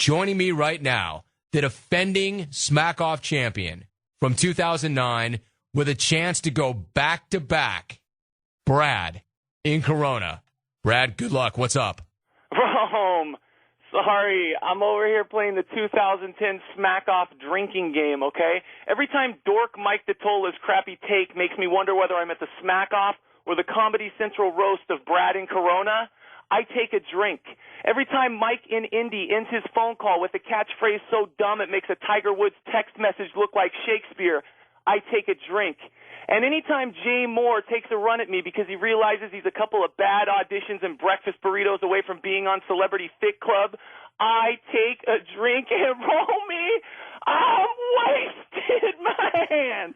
Joining me right now, the defending Smack Off champion from 2009 with a chance to go back-to-back, Brad in Corona. Brad, good luck. What's up? Rome, sorry. I'm over here playing the 2010 Smack Off drinking game, okay? Every time dork Mike DeTola's crappy take makes me wonder whether I'm at the Smack Off or the Comedy Central roast of Brad in Corona, I take a drink. Every time Mike in Indy ends his phone call with a catchphrase so dumb it makes a Tiger Woods text message look like Shakespeare, I take a drink. And anytime Jay Moore takes a run at me because he realizes he's a couple of bad auditions and breakfast burritos away from being on Celebrity Fit Club, I take a drink and roll me. I'm wasted, man.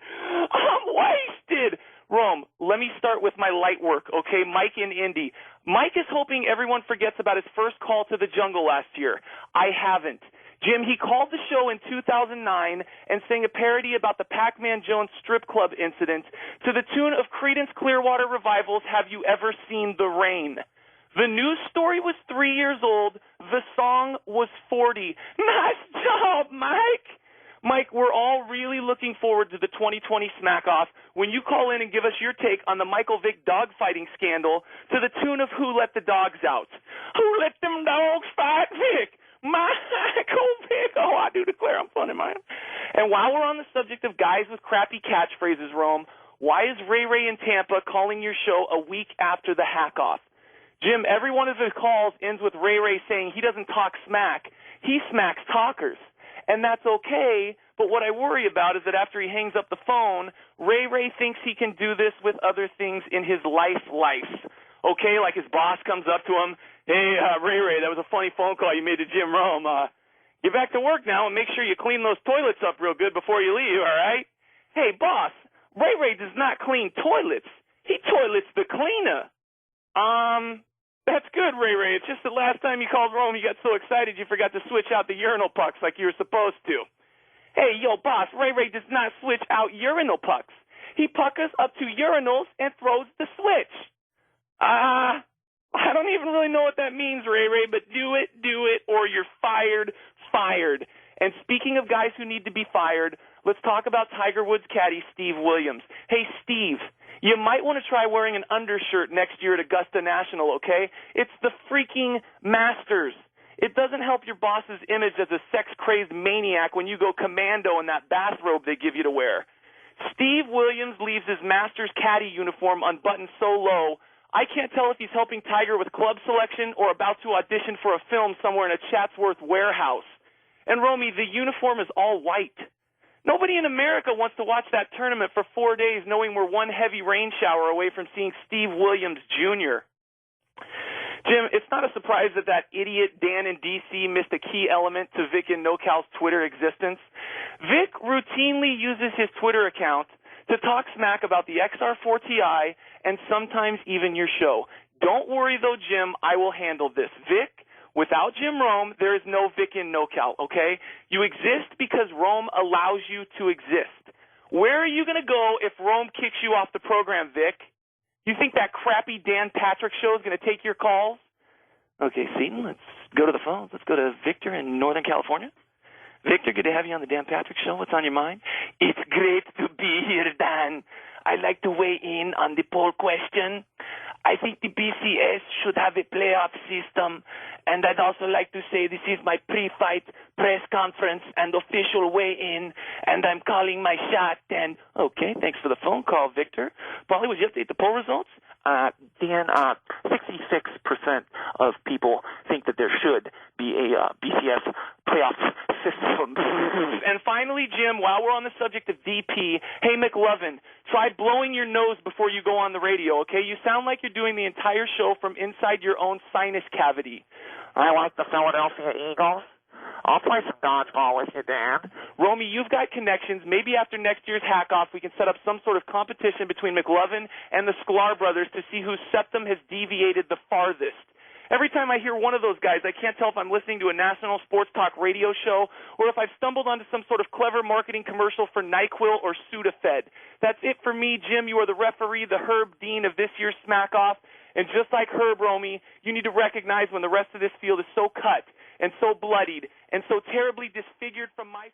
I'm wasted. Rome, let me start with my light work, okay? Mike in Indy. Mike is hoping everyone forgets about his first call to the jungle last year. I haven't. Jim, he called the show in 2009 and sang a parody about the Pac-Man Jones strip club incident to the tune of Creedence Clearwater Revival's Have You Ever Seen the Rain? The news story was 3 years old. The song was 40. Nice job, Mike! Mike, we're all really looking forward to the 2020 Smack Off when you call in and give us your take on the Michael Vick dogfighting scandal to the tune of Who Let the Dogs Out. Who let them dogs fight Vick? Michael Vick. Oh, I do declare I'm funny, man. And while we're on the subject of guys with crappy catchphrases, Rome, why is Ray Ray in Tampa calling your show a week after the hack off? Jim, every one of his calls ends with Ray Ray saying he doesn't talk smack. He smacks talkers. And that's okay, but what I worry about is that after he hangs up the phone, Ray Ray thinks he can do this with other things in his life. Okay, like his boss comes up to him, hey, Ray Ray, that was a funny phone call you made to Jim Rome. Get back to work now and make sure you clean those toilets up real good before you leave, all right? Hey, boss, Ray Ray does not clean toilets. He toilets the cleaner. That's good, Ray Ray. It's just the last time you called Rome, you got so excited you forgot to switch out the urinal pucks like you were supposed to. Hey, yo, boss, Ray Ray does not switch out urinal pucks. He puckers up to urinals and throws the switch. I don't even really know what that means, Ray Ray, but do it, or you're fired. And speaking of guys who need to be fired, let's talk about Tiger Woods caddy Steve Williams. Hey, Steve, you might want to try wearing an undershirt next year at Augusta National, okay? It's the freaking Masters. It doesn't help your boss's image as a sex-crazed maniac when you go commando in that bathrobe they give you to wear. Steve Williams leaves his Masters caddy uniform unbuttoned so low, I can't tell if he's helping Tiger with club selection or about to audition for a film somewhere in a Chatsworth warehouse. And, Romy, the uniform is all white. Nobody in America wants to watch that tournament for 4 days knowing we're one heavy rain shower away from seeing Steve Williams Jr. Jim, it's not a surprise that idiot Dan in D.C. missed a key element to Vic and NoCal's Twitter existence. Vic routinely uses his Twitter account to talk smack about the XR4 Ti and sometimes even your show. Don't worry, though, Jim. I will handle this. Vic, without Jim Rome, there is no Vic in NoCal, okay? You exist because Rome allows you to exist. Where are you going to go if Rome kicks you off the program, Vic? You think that crappy Dan Patrick show is going to take your calls? Okay, Seton, let's go to the phones. Let's go to Victor in Northern California. Victor, good to have you on the Dan Patrick Show. What's on your mind? It's great to be here, Dan. I'd like to weigh in on the poll question. I think the BCS should have a playoff system, and I'd also like to say this is my pre-fight press conference and official weigh-in, and I'm calling my shot. And okay, thanks for the phone call, Victor. Paulie, would you update the poll results? Dan, 66% of people think that there should be a BCS playoff system. And finally, Jim, while we're on the subject of DP, hey, McLovin, try blowing your nose before you go on the radio, okay? You sound like you're doing the entire show from inside your own sinus cavity. I like the Philadelphia Eagles. I'll play some dodgeball with you, Dan. Romy, you've got connections. Maybe after next year's hack-off, we can set up some sort of competition between McLovin and the Sklar brothers to see whose septum has deviated the farthest. Every time I hear one of those guys, I can't tell if I'm listening to a national sports talk radio show or if I've stumbled onto some sort of clever marketing commercial for NyQuil or Sudafed. That's it for me, Jim. You are the referee, the Herb Dean of this year's Smack Off. And just like Herb, Romy, you need to recognize when the rest of this field is so cut and so bloodied and so terribly disfigured from my